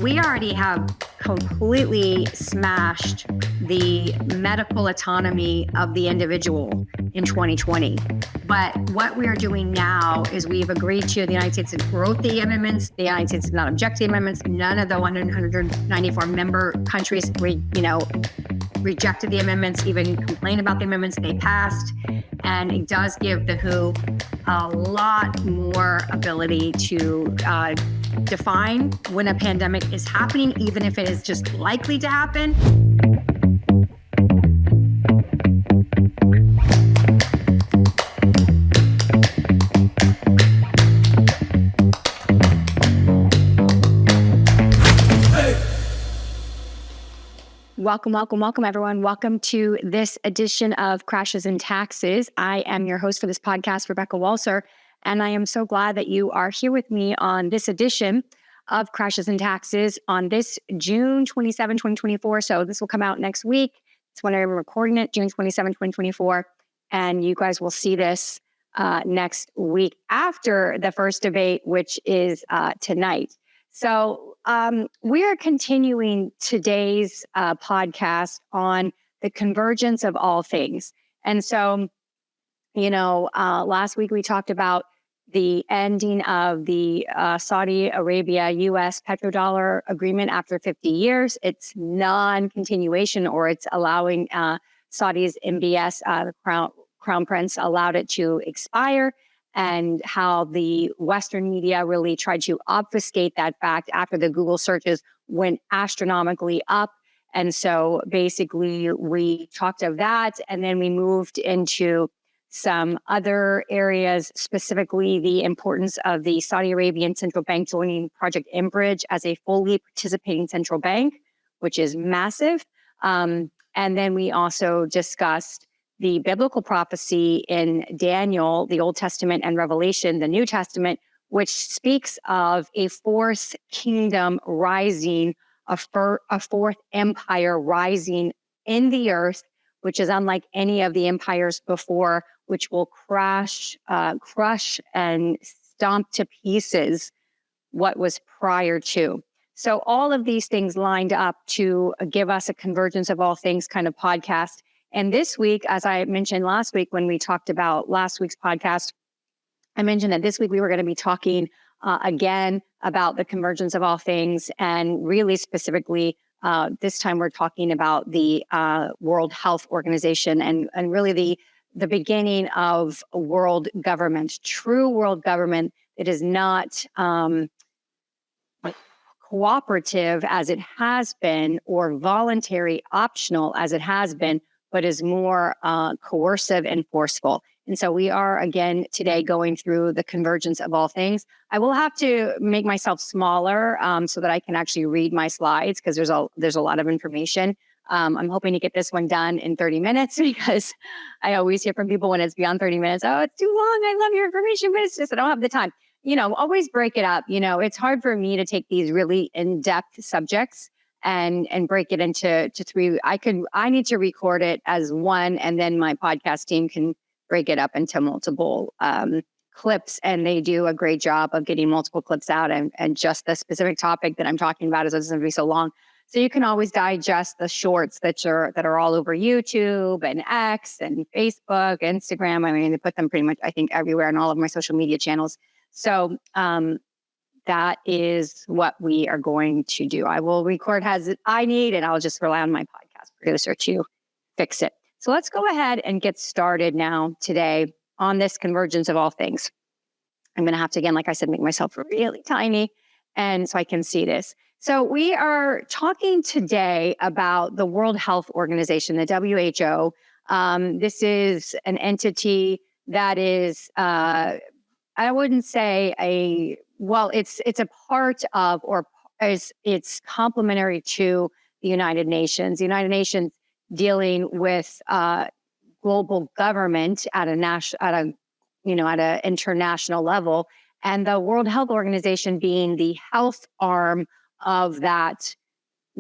We already have completely smashed the medical autonomy of the individual in 2020. But what we are doing now is we've agreed to, the United States wrote the amendments. The United States did not object to the amendments. None of the 194 member countries, rejected the amendments, even complained about the amendments. They passed. And it does give the WHO a lot more ability to define when a pandemic is happening, even if it is just likely to happen. Welcome, everyone. Welcome to this edition of Crashes and Taxes. I am your host for this podcast, Rebecca Walser, and I am so glad that you are here with me on this edition of Crashes and Taxes on this June 27, 2024. So this will come out next week. It's when I'm recording it, June 27, 2024. And you guys will see this next week after the first debate, which is tonight. So we are continuing today's podcast on the convergence of all things. And so, last week we talked about the ending of the Saudi Arabia-U.S. petrodollar agreement after 50 years. It's non-continuation, or it's allowing Saudi's MBS, the Crown Prince, allowed it to expire, and how the Western media really tried to obfuscate that fact after the Google searches went astronomically up. And so basically we talked of that, and then we moved into some other areas, specifically the importance of the Saudi Arabian Central Bank joining Project Enbridge as a fully participating central bank, which is massive. And then we also discussed the biblical prophecy in Daniel, the Old Testament, and Revelation, the New Testament, which speaks of a fourth kingdom rising, a fourth empire rising in the earth, which is unlike any of the empires before, which will crush and stomp to pieces what was prior to. So all of these things lined up to give us a convergence of all things kind of podcast. And this week, as I mentioned last week when we talked about last week's podcast, I mentioned that this week we were going to be talking again about the convergence of all things. And really specifically, this time we're talking about the World Health Organization and really the beginning of world government, true world government that is not cooperative as it has been, or voluntary optional as it has been, but is more coercive and forceful. And so we are, again, today going through the convergence of all things. I will have to make myself smaller so that I can actually read my slides, because there's a lot of information. I'm hoping to get this one done in 30 minutes, because I always hear from people when it's beyond 30 minutes, oh, it's too long. I love your information, but it's just I don't have the time. Always break it up. It's hard for me to take these really in-depth subjects and break it into three. I need to record it as one, and then my podcast team can break it up into multiple clips, and they do a great job of getting multiple clips out, and just the specific topic that I'm talking about is going to be so long. So you can always digest the shorts that are all over YouTube and X and Facebook, Instagram. I mean, they put them pretty much, I think, everywhere on all of my social media channels. So that is what we are going to do. I will record as I need, and I'll just rely on my podcast producer to fix it. So let's go ahead and get started now today on this convergence of all things. I'm going to have to, again, like I said, make myself really tiny, and so I can see this. So we are talking today about the World Health Organization, the W.H.O. This is an entity that is, I wouldn't say it's a part of, or it's complementary to the United Nations. The United Nations dealing with global government at an international level, and the World Health Organization being the health arm of that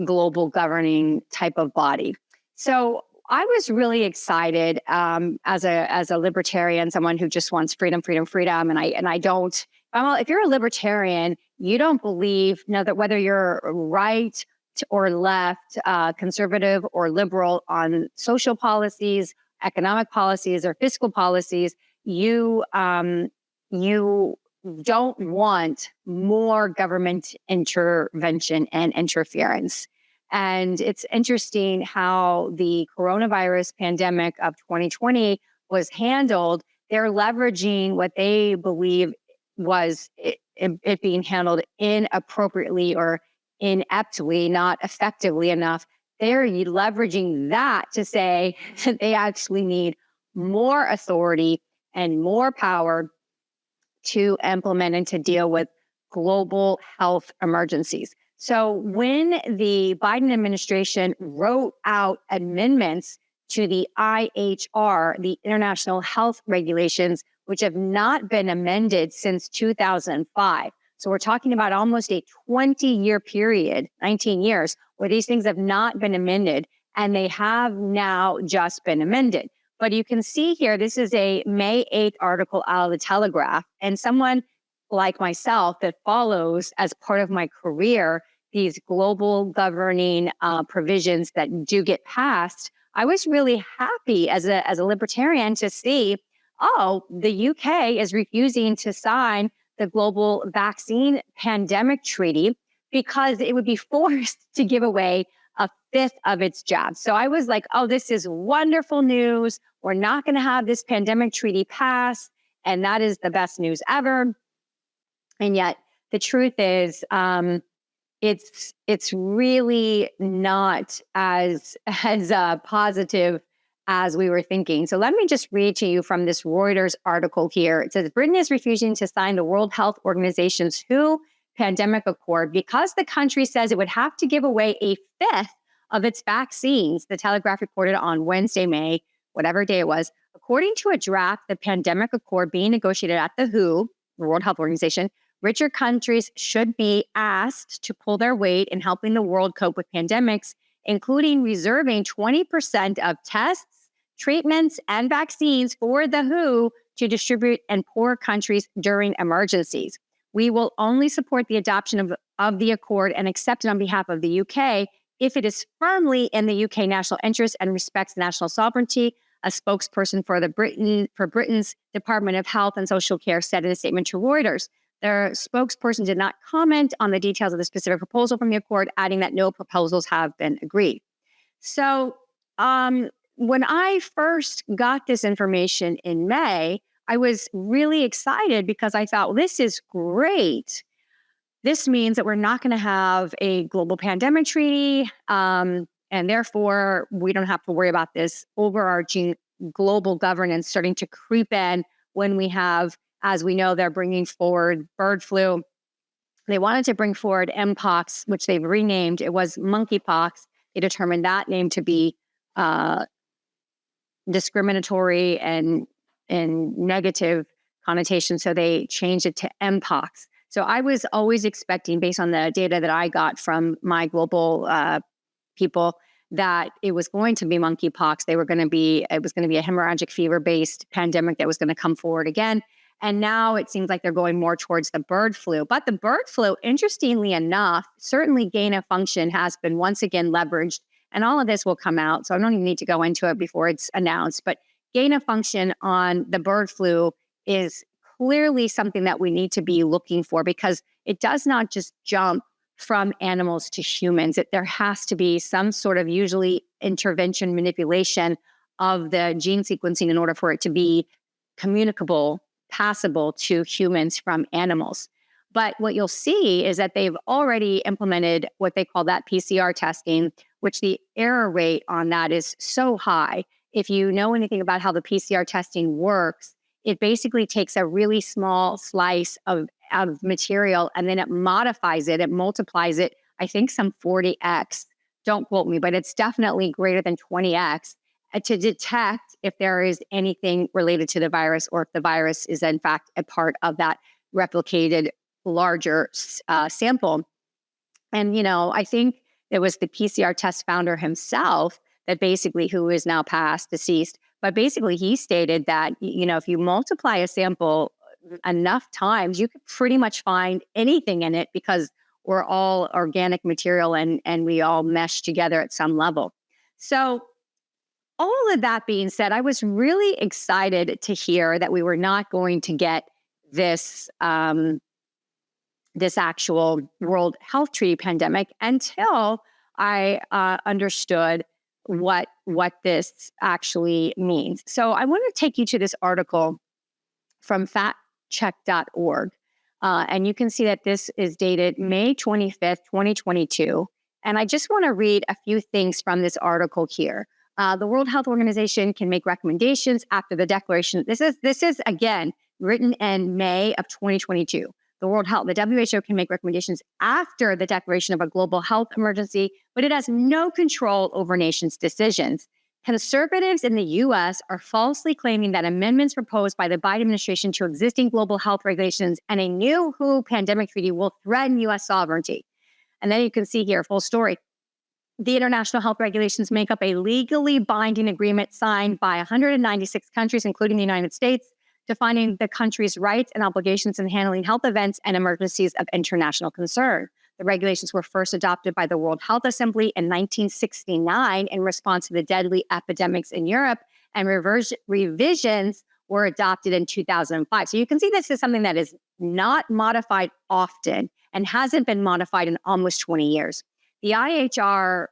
global governing type of body. So I was really excited as a libertarian, someone who just wants freedom, and I don't Well, if you're a libertarian, you don't believe now that whether you're right or left, conservative or liberal on social policies, economic policies, or fiscal policies, you don't want more government intervention and interference. And it's interesting how the coronavirus pandemic of 2020 was handled. They're leveraging what they believe was it being handled inappropriately or ineptly, not effectively enough. They're leveraging that to say that they actually need more authority and more power to implement and to deal with global health emergencies. So when the Biden administration wrote out amendments to the IHR, the International Health Regulations, which have not been amended since 2005. So we're talking about almost a 20-year period, 19 years, where these things have not been amended, and they have now just been amended. But you can see here, this is a May 8th article out of the Telegraph, and someone like myself that follows as part of my career these global governing provisions that do get passed. I was really happy as a libertarian to see, oh, the UK is refusing to sign the global vaccine pandemic treaty because it would be forced to give away a fifth of its jobs. So I was like, oh, this is wonderful news. We're not going to have this pandemic treaty pass. And that is the best news ever. And yet the truth is, it's really not as positive as we were thinking. So let me just read to you from this Reuters article here. It says, Britain is refusing to sign the World Health Organization's WHO pandemic accord because the country says it would have to give away a fifth of its vaccines, the Telegraph reported on Wednesday, May, whatever day it was. According to a draft, the pandemic accord being negotiated at the WHO, the World Health Organization, richer countries should be asked to pull their weight in helping the world cope with pandemics, including reserving 20% of tests, treatments, and vaccines for the WHO to distribute in poor countries during emergencies. We will only support the adoption of the accord and accept it on behalf of the UK if it is firmly in the UK national interest and respects national sovereignty, a spokesperson for Britain's Department of Health and Social Care said in a statement to Reuters. Their spokesperson did not comment on the details of the specific proposal from the accord, adding that no proposals have been agreed. So when I first got this information in May, I was really excited because I thought, well, this is great. This means that we're not going to have a global pandemic treaty, and therefore we don't have to worry about this overarching global governance starting to creep in when we have, as we know, they're bringing forward bird flu. They wanted to bring forward Mpox, which they've renamed. It was monkeypox. They determined that name to be discriminatory and negative connotation, so they changed it to Mpox. So I was always expecting, based on the data that I got from my global people, that it was going to be monkeypox. It was going to be a hemorrhagic fever-based pandemic that was going to come forward again. And now it seems like they're going more towards the bird flu. But the bird flu, interestingly enough, certainly gain of function has been once again leveraged. And all of this will come out, so I don't even need to go into it before it's announced. But gain of function on the bird flu is clearly something that we need to be looking for, because it does not just jump from animals to humans. There has to be some sort of usually intervention manipulation of the gene sequencing in order for it to be communicable, passable to humans from animals. But what you'll see is that they've already implemented what they call that PCR testing, which the error rate on that is so high. If you know anything about how the PCR testing works, it basically takes a really small slice of material and then it modifies it, it multiplies it, I think some 40x. Don't quote me, but it's definitely greater than 20x to detect if there is anything related to the virus or if the virus is in fact a part of that replicated larger sample. And, I think it was the PCR test founder himself that basically, who is now deceased, but basically he stated that, if you multiply a sample enough times, you could pretty much find anything in it because we're all organic material and we all mesh together at some level. So all of that being said, I was really excited to hear that we were not going to get this this actual World Health Treaty pandemic until I understood what this actually means. So I want to take you to this article from factcheck.org. And you can see that this is dated May 25th, 2022. And I just want to read a few things from this article here. The World Health Organization can make recommendations after the declaration. This is again written in May of 2022. The WHO can make recommendations after the declaration of a global health emergency, but it has no control over nations' decisions. Conservatives in the U.S. are falsely claiming that amendments proposed by the Biden administration to existing global health regulations and a new WHO pandemic treaty will threaten U.S. sovereignty. And then you can see here, full story. The international health regulations make up a legally binding agreement signed by 196 countries, including the United States, defining the country's rights and obligations in handling health events and emergencies of international concern. The regulations were first adopted by the World Health Assembly in 1969 in response to the deadly epidemics in Europe, and revisions were adopted in 2005. So you can see this is something that is not modified often and hasn't been modified in almost 20 years. The IHR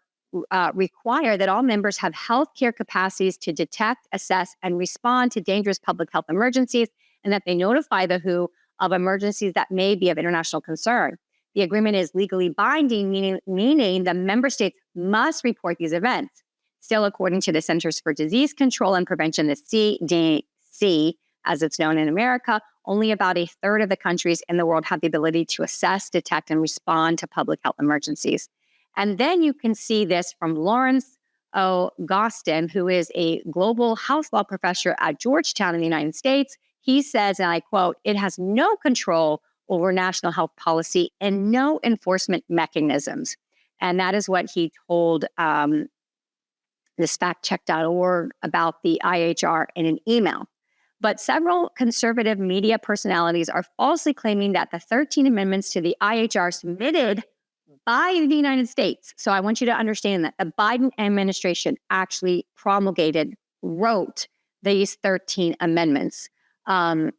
require that all members have healthcare capacities to detect, assess, and respond to dangerous public health emergencies, and that they notify the WHO of emergencies that may be of international concern. The agreement is legally binding, meaning the member states must report these events. Still, according to the Centers for Disease Control and Prevention, the CDC, as it's known in America, only about a third of the countries in the world have the ability to assess, detect, and respond to public health emergencies. And then you can see this from Lawrence O. Gostin, who is a global health law professor at Georgetown in the United States. He says, and I quote, "It has no control over national health policy and no enforcement mechanisms." And that is what he told this factcheck.org about the IHR in an email. But several conservative media personalities are falsely claiming that the 13 amendments to the IHR submitted by the United States. So I want you to understand that the Biden administration actually wrote these 13 amendments. To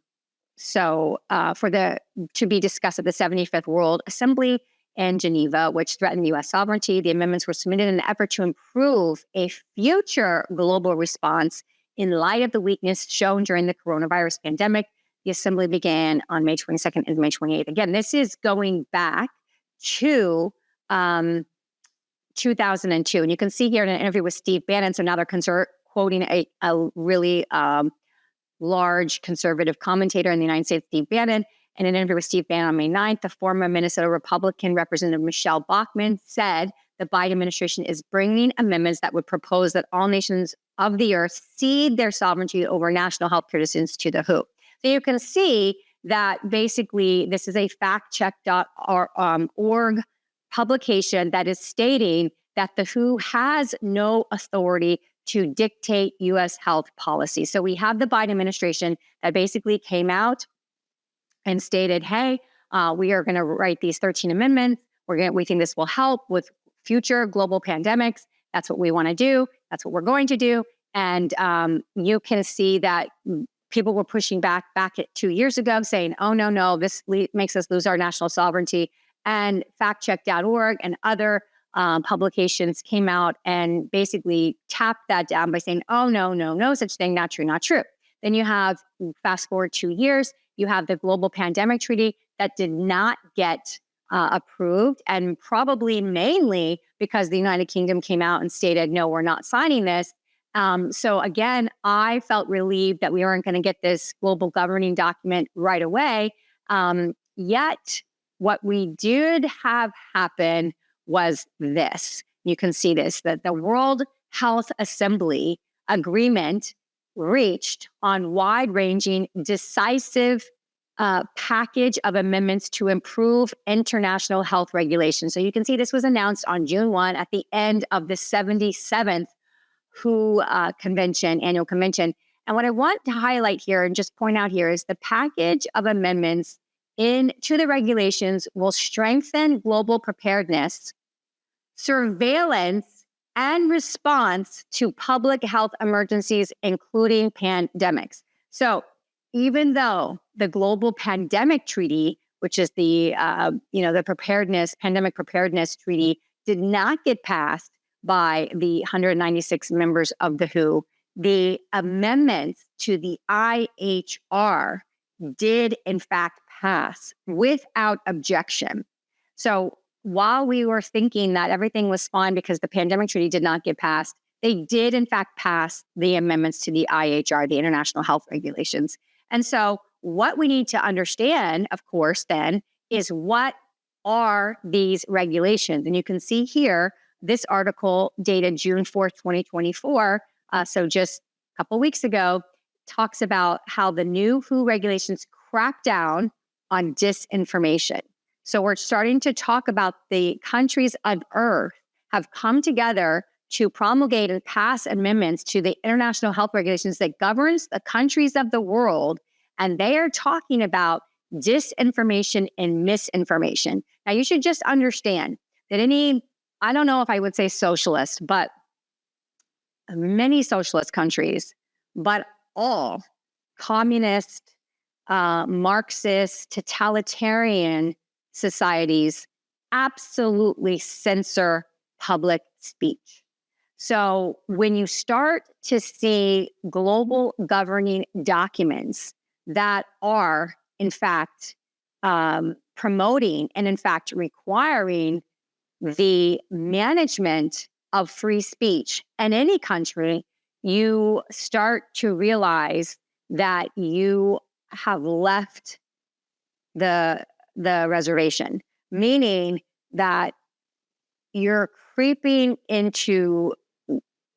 be discussed at the 75th World Assembly in Geneva, which threatened U.S. sovereignty. The amendments were submitted in an effort to improve a future global response in light of the weakness shown during the coronavirus pandemic. The assembly began on May 22nd and May 28th. Again, this is going back to 2002. And you can see here in an interview with Steve Bannon, so now they're quoting a really large conservative commentator in the United States, Steve Bannon. In an interview with Steve Bannon on May 9th, the former Minnesota Republican Representative Michelle Bachmann said the Biden administration is bringing amendments that would propose that all nations of the earth cede their sovereignty over national health care decisions to the WHO. So you can see that basically this is a factcheck.org publication that is stating that the WHO has no authority to dictate U.S. health policy. So we have the Biden administration that basically came out and stated, hey, we are going to write these 13 amendments. We think this will help with future global pandemics. That's what we want to do. That's what we're going to do. And you can see that people were pushing back at 2 years ago saying, oh, no, this makes us lose our national sovereignty. And factcheck.org and other publications came out and basically tapped that down by saying, oh, no such thing, not true. Then you have, fast forward 2 years, you have the Global Pandemic Treaty that did not get approved, and probably mainly because the United Kingdom came out and stated, no, we're not signing this. So again, I felt relieved that we weren't going to get this global governing document right away. Yet what we did have happen was this. You can see this, that the World Health Assembly agreement reached on wide-ranging, decisive package of amendments to improve international health regulations. So you can see this was announced on June 1 at the end of the 77th WHO annual convention. And what I want to highlight here and just point out here is the package of amendments into the regulations will strengthen global preparedness, surveillance, and response to public health emergencies, including pandemics. So even though the Global Pandemic Treaty, which is the pandemic preparedness treaty, did not get passed by the 196 members of the WHO, the amendments to the IHR did in fact pass without objection. So while we were thinking that everything was fine because the pandemic treaty did not get passed, they did in fact pass the amendments to the IHR, the International Health Regulations. And so what we need to understand, of course, then, is what are these regulations? And you can see here, this article dated June 4th, 2024, so just a couple weeks ago, talks about how the new WHO regulations crack down on disinformation. So we're starting to talk about the countries of Earth have come together to promulgate and pass amendments to the international health regulations that governs the countries of the world. And they are talking about disinformation and misinformation. Now, you should just understand that I don't know if I would say socialist, but many socialist countries, but all communist, Marxist, totalitarian societies absolutely censor public speech. So when you start to see global governing documents that are, in fact, promoting and, in fact, requiring the management of free speech in any country, you start to realize that you have left the reservation, meaning that you're creeping into,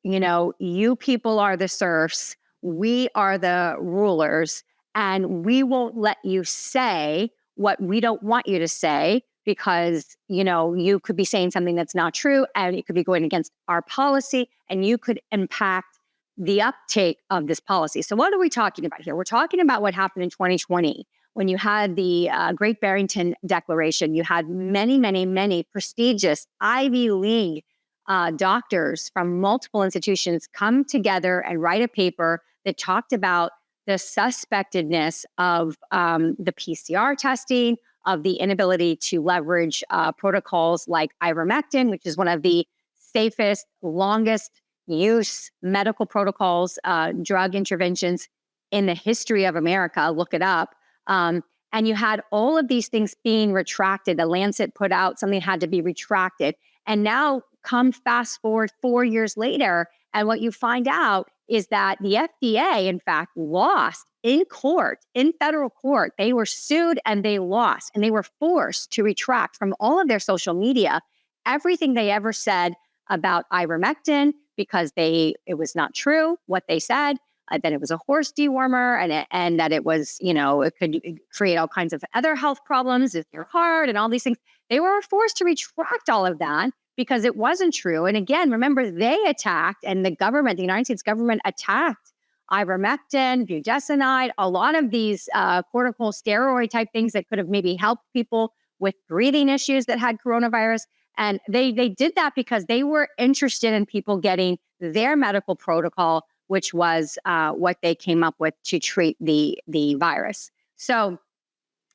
you people are the serfs, we are the rulers, and we won't let you say what we don't want you to say because, you could be saying something that's not true and it could be going against our policy and you could impact the uptake of this policy. So what are we talking about here? We're talking about what happened in 2020 when you had the Great Barrington Declaration. You had many, many, many prestigious Ivy League doctors from multiple institutions come together and write a paper that talked about the suspectedness of the PCR testing, of the inability to leverage protocols like ivermectin, which is one of the safest, longest use medical protocols, drug interventions in the history of America. Look it up. And you had all of these things being retracted. The Lancet put out something had to be retracted. And now come fast forward 4 years later, and what you find out is that the FDA, in fact, lost in court, in federal court. They were sued and they lost, and they were forced to retract from all of their social media everything they ever said about ivermectin because it was not true what they said. That it was a horse dewormer and that it was, it could create all kinds of other health problems with your heart and all these things. They were forced to retract all of that because it wasn't true. And again, remember, they attacked, and the United States government attacked ivermectin, budesonide, a lot of these corticosteroid type things that could have maybe helped people with breathing issues that had coronavirus. And they did that because they were interested in people getting their medical protocol, which was what they came up with to treat the virus. So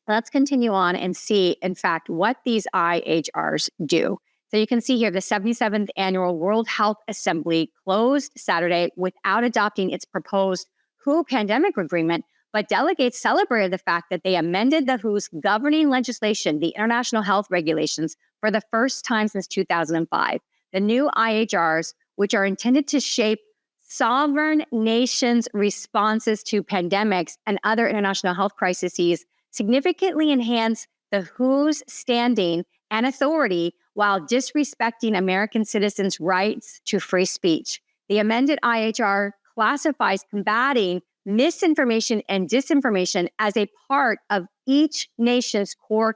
let's continue on and see, in fact, what these IHRs do. So you can see here, the 77th Annual World Health Assembly closed Saturday without adopting its proposed WHO pandemic agreement, but delegates celebrated the fact that they amended the WHO's governing legislation, the International Health Regulations, for the first time since 2005. The new IHRs, which are intended to shape sovereign nations' responses to pandemics and other international health crises, significantly enhance the WHO's standing and authority while disrespecting American citizens' rights to free speech. The amended IHR classifies combating misinformation and disinformation as a part of each nation's core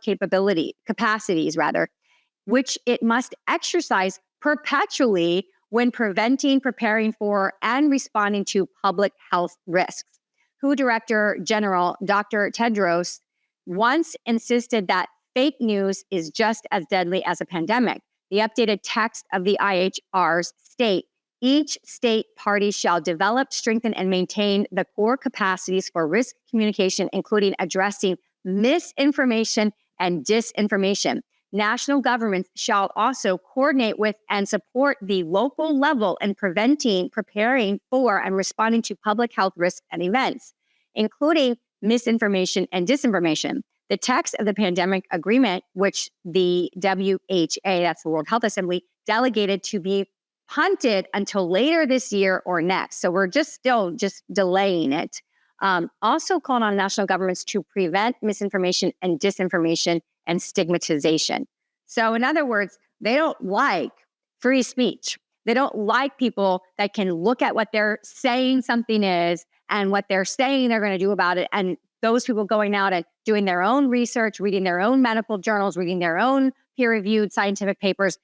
capacities, which it must exercise perpetually when preventing, preparing for, and responding to public health risks. WHO Director General Dr. Tedros once insisted that fake news is just as deadly as a pandemic. The updated text of the IHRs state, each state party shall develop, strengthen, and maintain the core capacities for risk communication, including addressing misinformation and disinformation. National governments shall also coordinate with and support the local level in preventing, preparing for, and responding to public health risks and events, including misinformation and disinformation. The text of the pandemic agreement, which the WHO, that's the World Health Assembly, delegated to be punted until later this year or next. So we're still delaying it. Also called on national governments to prevent misinformation and disinformation and stigmatization. So in other words, they don't like free speech. They don't like people that can look at what they're saying something is and what they're saying they're going to do about it. And those people going out and doing their own research, reading their own medical journals, reading their own peer-reviewed scientific papers,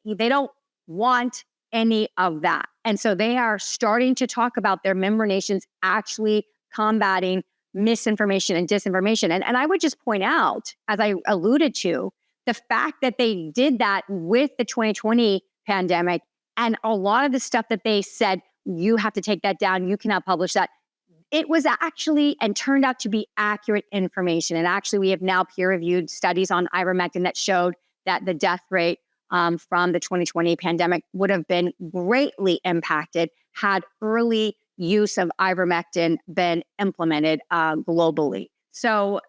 they don't want any of that. And so they are starting to talk about their member nations actually combating misinformation and disinformation. And I would just point out, as I alluded to, the fact that they did that with the 2020 pandemic and a lot of the stuff that they said, you have to take that down, you cannot publish that. It was actually and turned out to be accurate information. And actually, we have now peer-reviewed studies on ivermectin that showed that the death rate from the 2020 pandemic would have been greatly impacted had early use of ivermectin been implemented globally. So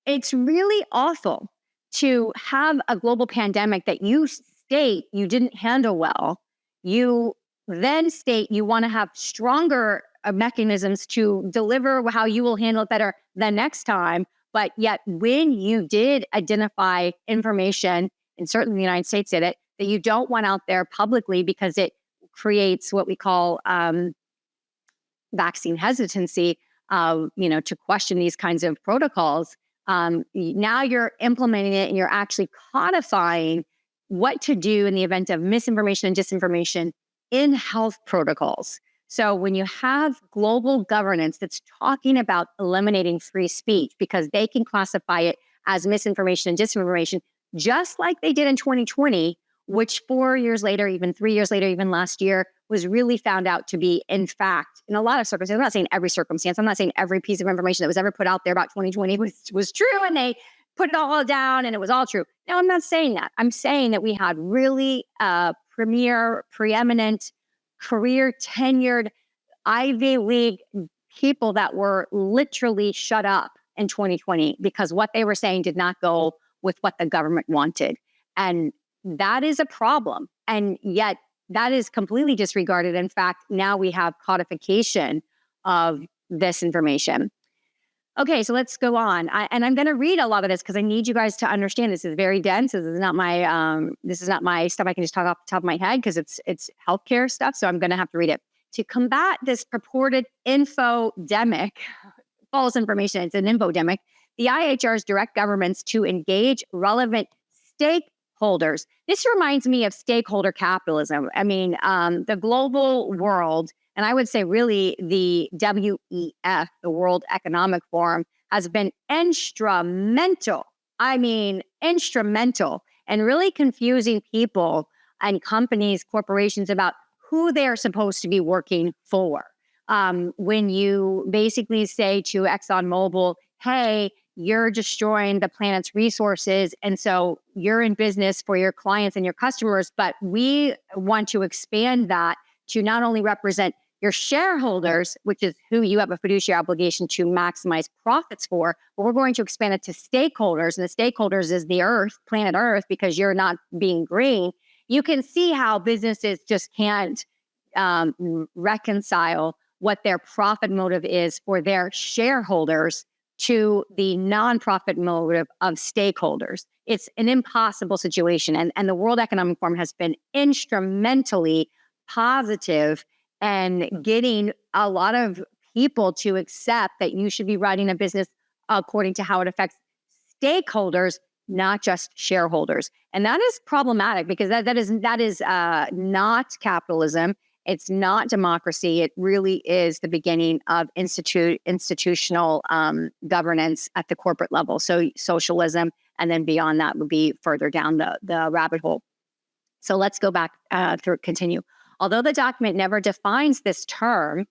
it's really awful to have a global pandemic that you state you didn't handle well. You then state you want to have stronger mechanisms to deliver how you will handle it better the next time. But yet when you did identify information, and certainly the United States did it, that you don't want out there publicly because it creates what we call vaccine hesitancy, to question these kinds of protocols. Now you're implementing it and you're actually codifying what to do in the event of misinformation and disinformation in health protocols. So when you have global governance that's talking about eliminating free speech because they can classify it as misinformation and disinformation, just like they did in 2020, which 4 years later, even 3 years later, even last year, was really found out to be, in fact, in a lot of circumstances, I'm not saying every circumstance, I'm not saying every piece of information that was ever put out there about 2020 was true and they put it all down and it was all true. No, I'm not saying that. I'm saying that we had really premier, preeminent, career tenured Ivy League people that were literally shut up in 2020 because what they were saying did not go with what the government wanted. And that is a problem. And yet that is completely disregarded. In fact, now we have codification of this information. Okay, so let's go on. And I'm going to read a lot of this because I need you guys to understand. This is very dense. This is not my stuff I can just talk off the top of my head because it's healthcare stuff. So I'm going to have to read it. To combat this purported infodemic, false information, it's an infodemic, the IHRs direct governments to engage relevant stakeholders. This reminds me of stakeholder capitalism. I mean, the global world, and I would say really the WEF, the World Economic Forum, has been instrumental in really confusing people and companies, corporations about who they're supposed to be working for. When you basically say to ExxonMobil, hey, you're destroying the planet's resources, and so you're in business for your clients and your customers, but we want to expand that to not only represent your shareholders, which is who you have a fiduciary obligation to maximize profits for, but we're going to expand it to stakeholders, and the stakeholders is the Earth, planet Earth, because you're not being green. You can see how businesses just can't reconcile what their profit motive is for their shareholders to the nonprofit motive of stakeholders. It's an impossible situation. And the World Economic Forum has been instrumentally positive and getting a lot of people to accept that you should be running a business according to how it affects stakeholders, not just shareholders. And that is problematic because that is not capitalism. It's not democracy. It really is the beginning of institutional governance at the corporate level. So socialism, and then beyond that would be further down the rabbit hole. So let's go back continue. Although the document never defines this term,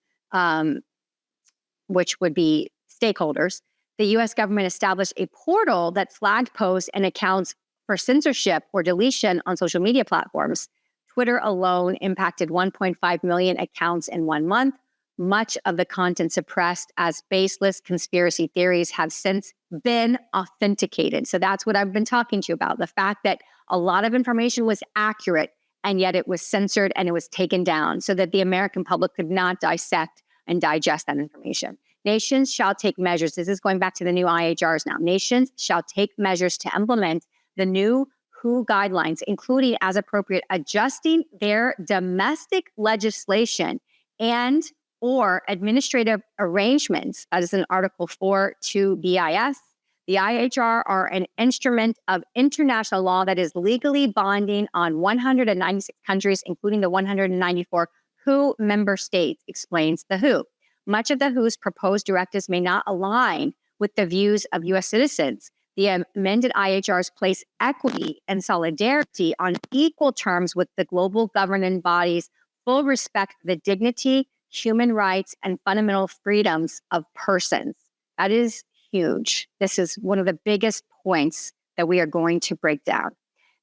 which would be stakeholders, the U.S. government established a portal that flagged posts and accounts for censorship or deletion on social media platforms. Twitter alone impacted 1.5 million accounts in 1 month. Much of the content suppressed as baseless conspiracy theories have since been authenticated. So that's what I've been talking to you about, the fact that a lot of information was accurate, and yet it was censored and it was taken down so that the American public could not dissect and digest that information. Nations shall take measures. This is going back to the new IHRs now. Nations shall take measures to implement the new WHO guidelines, including, as appropriate, adjusting their domestic legislation and or administrative arrangements, as in Article 4 to BIS. The IHR are an instrument of international law that is legally binding on 196 countries, including the 194 WHO member states, explains the WHO. Much of the WHO's proposed directives may not align with the views of U.S. citizens. The amended IHRs place equity and solidarity on equal terms with the global governing bodies, full respect for the dignity, human rights, and fundamental freedoms of persons. That is huge. This is one of the biggest points that we are going to break down.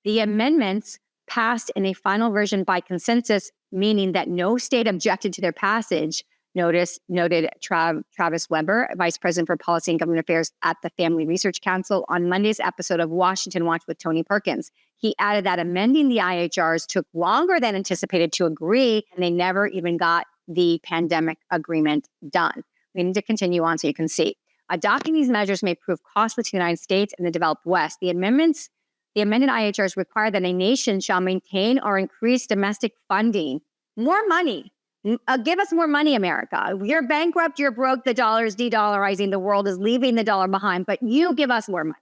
The amendments passed in a final version by consensus, meaning that no state objected to their passage, noted Travis Weber, Vice President for Policy and Government Affairs at the Family Research Council, on Monday's episode of Washington Watch with Tony Perkins. He added that amending the IHRs took longer than anticipated to agree, and they never even got the pandemic agreement done. We need to continue on so you can see. Adopting these measures may prove costly to the United States and the developed West. The amended IHRs require that a nation shall maintain or increase domestic funding. More money. Give us more money, America. You're bankrupt, you're broke, the dollar is de-dollarizing, the world is leaving the dollar behind, but you give us more money.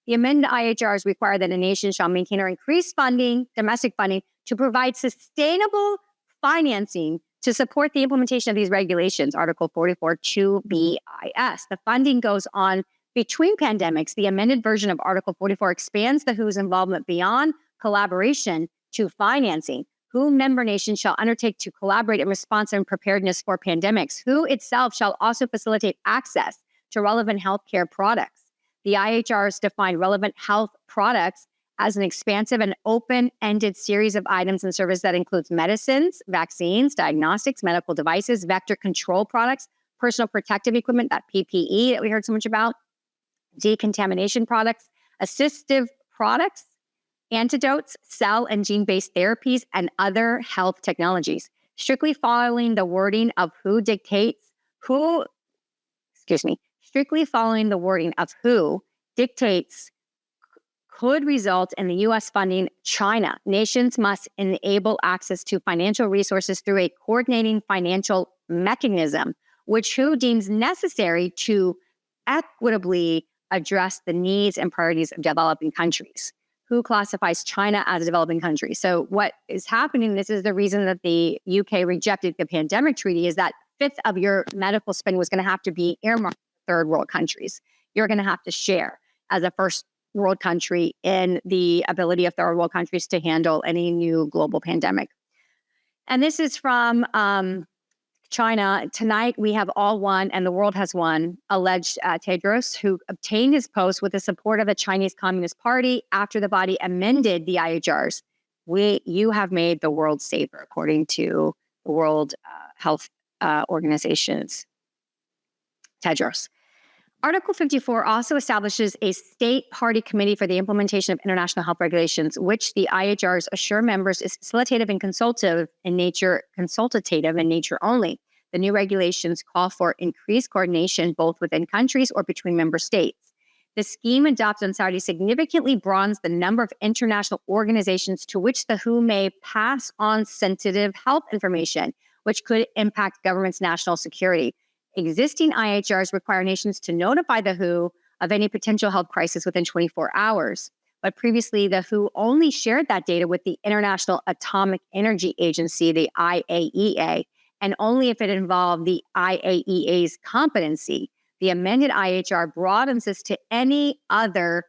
The amended IHRs require that a nation shall maintain or increase funding, domestic funding, to provide sustainable financing to support the implementation of these regulations, Article 44 to BIS. The funding goes on between pandemics. The amended version of Article 44 expands the WHO's involvement beyond collaboration to financing. WHO member nations shall undertake to collaborate in response and preparedness for pandemics. WHO itself shall also facilitate access to relevant healthcare products. The IHRs define relevant health products as an expansive and open-ended series of items and services that includes medicines, vaccines, diagnostics, medical devices, vector control products, personal protective equipment, that PPE that we heard so much about, decontamination products, assistive products, antidotes, cell and gene-based therapies, and other health technologies. Strictly following the wording of WHO could result in the U.S. funding China. Nations must enable access to financial resources through a coordinating financial mechanism, which WHO deems necessary to equitably address the needs and priorities of developing countries. WHO classifies China as a developing country. So what is happening, this is the reason that the UK rejected the pandemic treaty, is that a fifth of your medical spend was going to have to be earmarked for third world countries. You're going to have to share as a first world country in the ability of third world countries to handle any new global pandemic. And this is from China. Tonight, we have all won, and the world has won, alleged Tedros, who obtained his post with the support of the Chinese Communist Party after the body amended the IHRs. You have made the world safer, according to the World Health Organization's Tedros. Article 54 also establishes a state party committee for the implementation of international health regulations, which the IHRs assure members is facilitative and consultative in nature only. The new regulations call for increased coordination both within countries or between member states. The scheme adopted on Saturday significantly broadens the number of international organizations to which the WHO may pass on sensitive health information, which could impact government's national security. Existing IHRs require nations to notify the WHO of any potential health crisis within 24 hours. But previously, the WHO only shared that data with the International Atomic Energy Agency, the IAEA, and only if it involved the IAEA's competency. The amended IHR broadens this to any other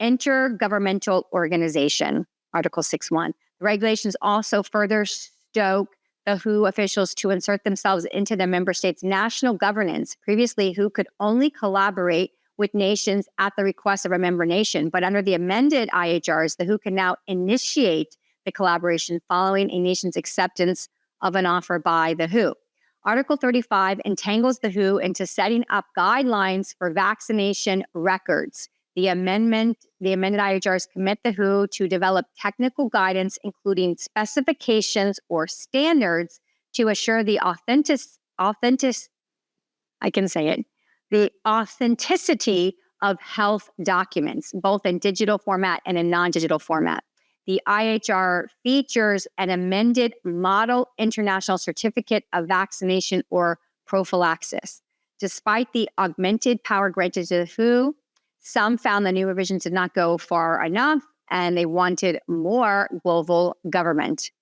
intergovernmental organization, Article 6.1. The regulations also further stoke the WHO officials to insert themselves into the member states' national governance. Previously, WHO could only collaborate with nations at the request of a member nation, but under the amended IHRs, the WHO can now initiate the collaboration following a nation's acceptance of an offer by the WHO. Article 35 entangles the WHO into setting up guidelines for vaccination records. The amended IHRs commit the WHO to develop technical guidance, including specifications or standards to assure the authenticity of health documents, both in digital format and in non-digital format. The IHR features an amended Model International Certificate of Vaccination or Prophylaxis. Despite the augmented power granted to the WHO, some found the new revisions did not go far enough, and they wanted more global government.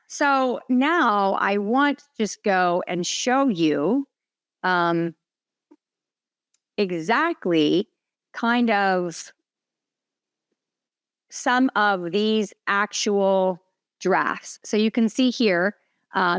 So now I want to just go and show you exactly kind of some of these actual drafts. So you can see here,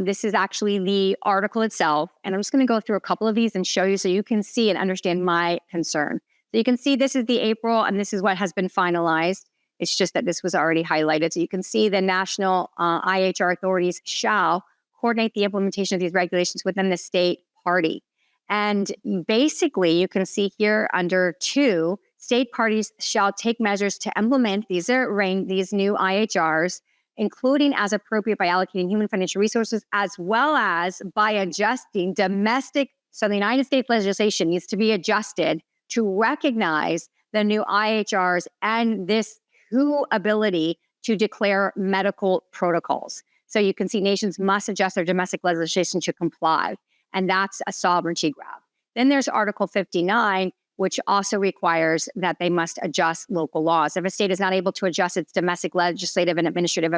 this is actually the article itself. And I'm just going to go through a couple of these and show you so you can see and understand my concern. So you can see this is the April, and this is what has been finalized. It's just that this was already highlighted. So you can see the national IHR authorities shall coordinate the implementation of these regulations within the state party. And basically, you can see here under 2, state parties shall take measures to implement these new IHRs, including as appropriate by allocating human financial resources, as well as by adjusting domestic. So the United States legislation needs to be adjusted to recognize the new IHRs and this WHO ability to declare medical protocols. So you can see nations must adjust their domestic legislation to comply. And that's a sovereignty grab. Then there's Article 59, which also requires that they must adjust local laws. If a state is not able to adjust its domestic legislative and administrative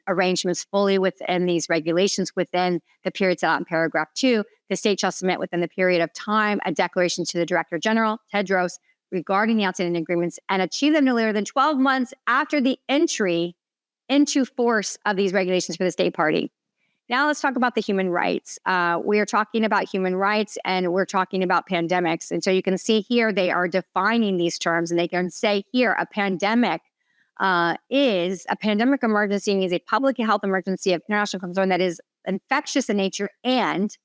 arrangements fully within these regulations within the period set out in paragraph 2, the state shall submit within the period of time a declaration to the Director General, Tedros, regarding the outstanding agreements and achieve them no later than 12 months after the entry into force of these regulations for the state party. Now let's talk about the human rights. We are talking about human rights and we're talking about pandemics. And so you can see here, they are defining these terms, and they can say here, a pandemic emergency is a public health emergency of international concern that is infectious in nature and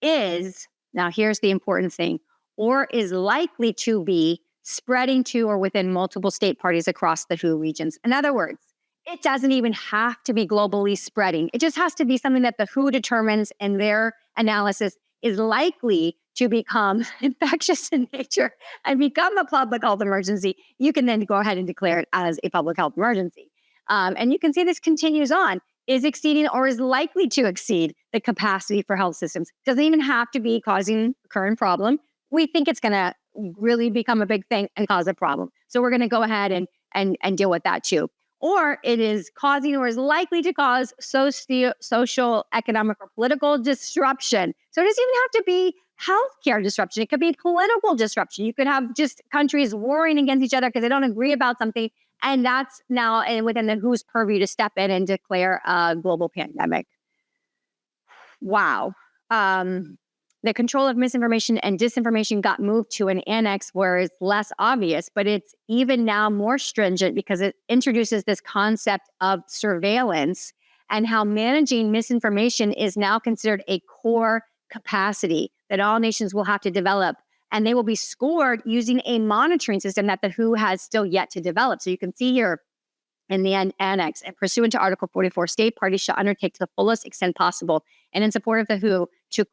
is, now here's the important thing, or is likely to be spreading to or within multiple state parties across the WHO regions. In other words, it doesn't even have to be globally spreading. It just has to be something that the WHO determines in their analysis is likely to become infectious in nature and become a public health emergency. You can then go ahead and declare it as a public health emergency. And you can see this continues on, is exceeding or is likely to exceed the capacity for health systems. Doesn't even have to be causing a current problem. We think it's going to really become a big thing and cause a problem. So we're going to go ahead and deal with that too. Or it is causing or is likely to cause social, economic, or political disruption. So it doesn't even have to be healthcare disruption. It could be political disruption. You could have just countries warring against each other because they don't agree about something. And that's now within the WHO's purview to step in and declare a global pandemic. Wow. The control of misinformation and disinformation got moved to an annex where it's less obvious, but it's even now more stringent because it introduces this concept of surveillance and how managing misinformation is now considered a core capacity that all nations will have to develop. And they will be scored using a monitoring system that the WHO has still yet to develop. So you can see here in the annex, and pursuant to Article 44, state parties shall undertake to the fullest extent possible and in support of the WHO to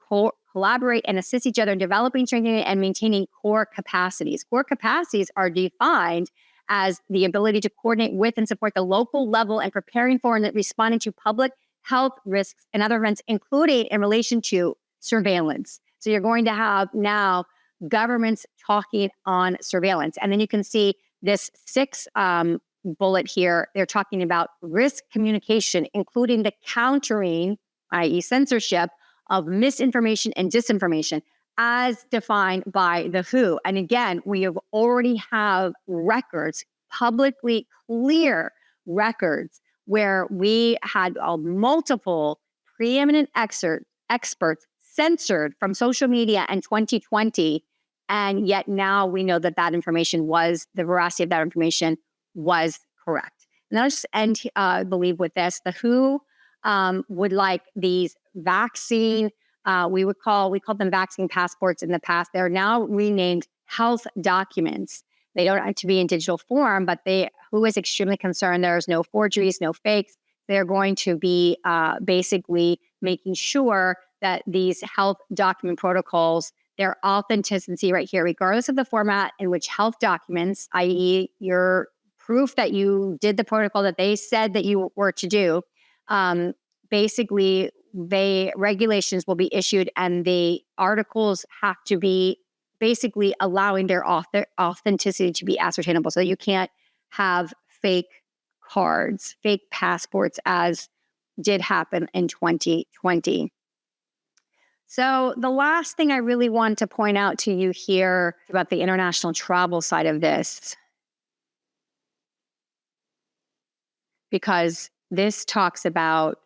collaborate and assist each other in developing, strengthening, and maintaining core capacities. Core capacities are defined as the ability to coordinate with and support the local level and preparing for and responding to public health risks and other events, including in relation to surveillance. So you're going to have now governments talking on surveillance. And then you can see this sixth bullet here. They're talking about risk communication, including the countering, i.e. censorship, of misinformation and disinformation as defined by the WHO. And again, we have already have records, publicly clear records, where we had multiple preeminent experts censored from social media in 2020. And yet now we know that the veracity of that information was correct. And I'll just end, I believe, with this. The WHO would like these vaccine, we call them vaccine passports in the past. They're now renamed health documents. They don't have to be in digital form, but WHO is extremely concerned there's no forgeries, no fakes. They're going to be basically making sure that these health document protocols, their authenticity right here, regardless of the format in which health documents, i.e. your proof that you did the protocol that they said that you were to do, basically regulations will be issued and the articles have to be basically allowing their authenticity to be ascertainable, so that you can't have fake cards, fake passports, as did happen in 2020. So the last thing I really want to point out to you here about the international travel side of this, because this talks about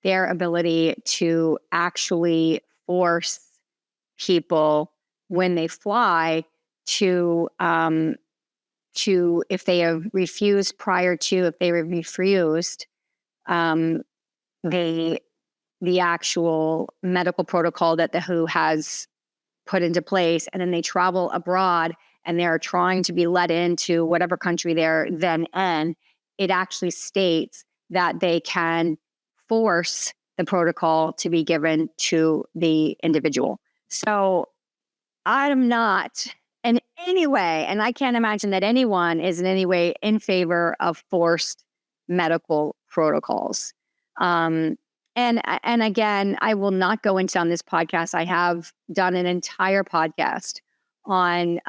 their ability to actually force people when they fly to if they have refused if they were refused the actual medical protocol that the WHO has put into place, and then they travel abroad and they're trying to be let into whatever country they're then in, it actually states that they can force the protocol to be given to the individual. So I'm not in any way, and I can't imagine that anyone is in any way in favor of forced medical protocols. And again, I will not go into on this podcast. I have done an entire podcast on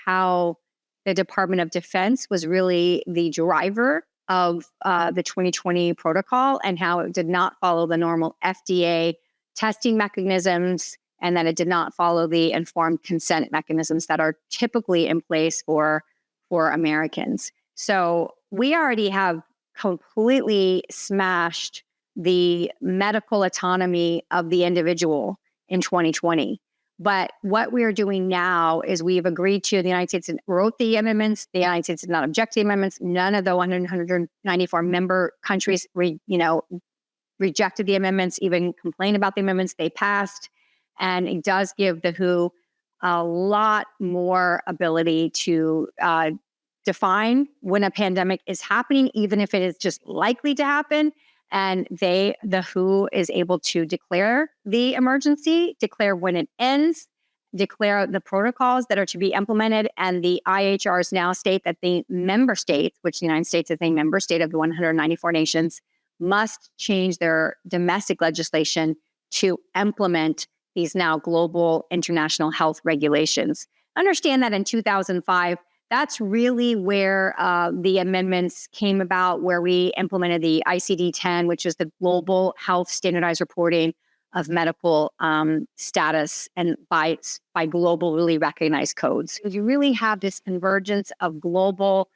how the Department of Defense was really the driver of the 2020 protocol, and how it did not follow the normal FDA testing mechanisms, and that it did not follow the informed consent mechanisms that are typically in place for Americans. So we already have completely smashed the medical autonomy of the individual in 2020. But what we're doing now is we've agreed to, the United States wrote the amendments. The United States did not object to the amendments. None of the 194 member countries rejected the amendments, even complained about the amendments. They passed. And it does give the WHO a lot more ability to define when a pandemic is happening, even if it is just likely to happen. And the WHO is able to declare the emergency, declare when it ends, declare the protocols that are to be implemented. And the IHRs now state that the member states, which the United States is a member state of the 194 nations, must change their domestic legislation to implement these now global international health regulations. Understand that in 2005, that's really where the amendments came about, where we implemented the ICD-10, which is the Global Health Standardized Reporting of Medical Status, and by globally recognized codes. You really have this convergence of global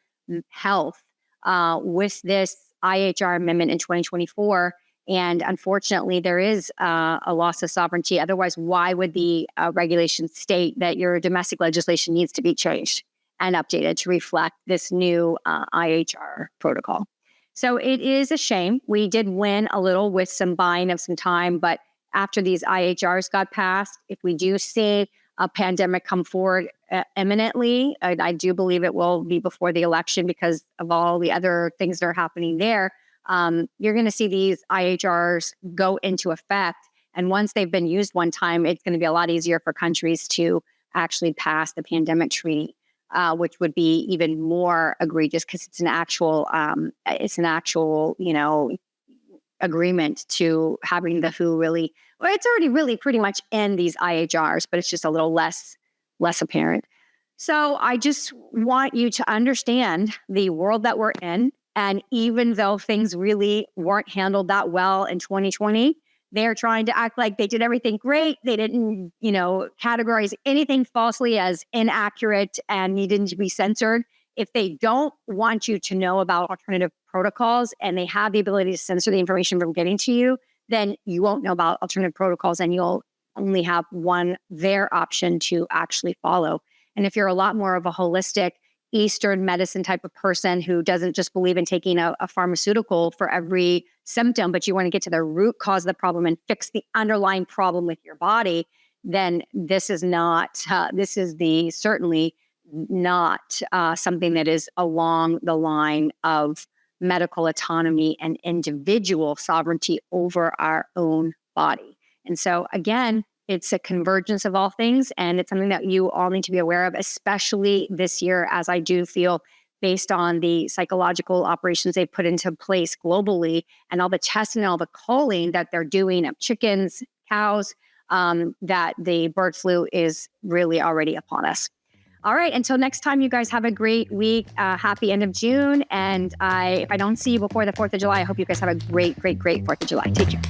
health with this IHR amendment in 2024. And unfortunately, there is a loss of sovereignty. Otherwise, why would the regulations state that your domestic legislation needs to be changed and updated to reflect this new IHR protocol? So it is a shame. We did win a little with some buying of some time, but after these IHRs got passed, if we do see a pandemic come forward imminently, I do believe it will be before the election because of all the other things that are happening there. You're going to see these IHRs go into effect. And once they've been used one time, it's going to be a lot easier for countries to actually pass the pandemic treaty, which would be even more egregious because it's an actual, agreement to having the WHO really Well, it's already really pretty much in these IHRs, but it's just a little less apparent. So I just want you to understand the world that we're in. And even though things really weren't handled that well in 2020, they're trying to act like they did everything great. They didn't, categorize anything falsely as inaccurate and needed to be censored. If they don't want you to know about alternative protocols and they have the ability to censor the information from getting to you, then you won't know about alternative protocols and you'll only have their option to actually follow. And if you're a lot more of a holistic Eastern medicine type of person who doesn't just believe in taking a pharmaceutical for every symptom, but you want to get to the root cause of the problem and fix the underlying problem with your body, then this is certainly not something that is along the line of medical autonomy and individual sovereignty over our own body. And so again, it's a convergence of all things, and it's something that you all need to be aware of, especially this year, as I do feel, based on the psychological operations they've put into place globally and all the testing and all the culling that they're doing of chickens, cows, that the bird flu is really already upon us. All right. Until next time, you guys have a great week. Happy end of June. And if I don't see you before the 4th of July, I hope you guys have a great, great, great 4th of July. Take care.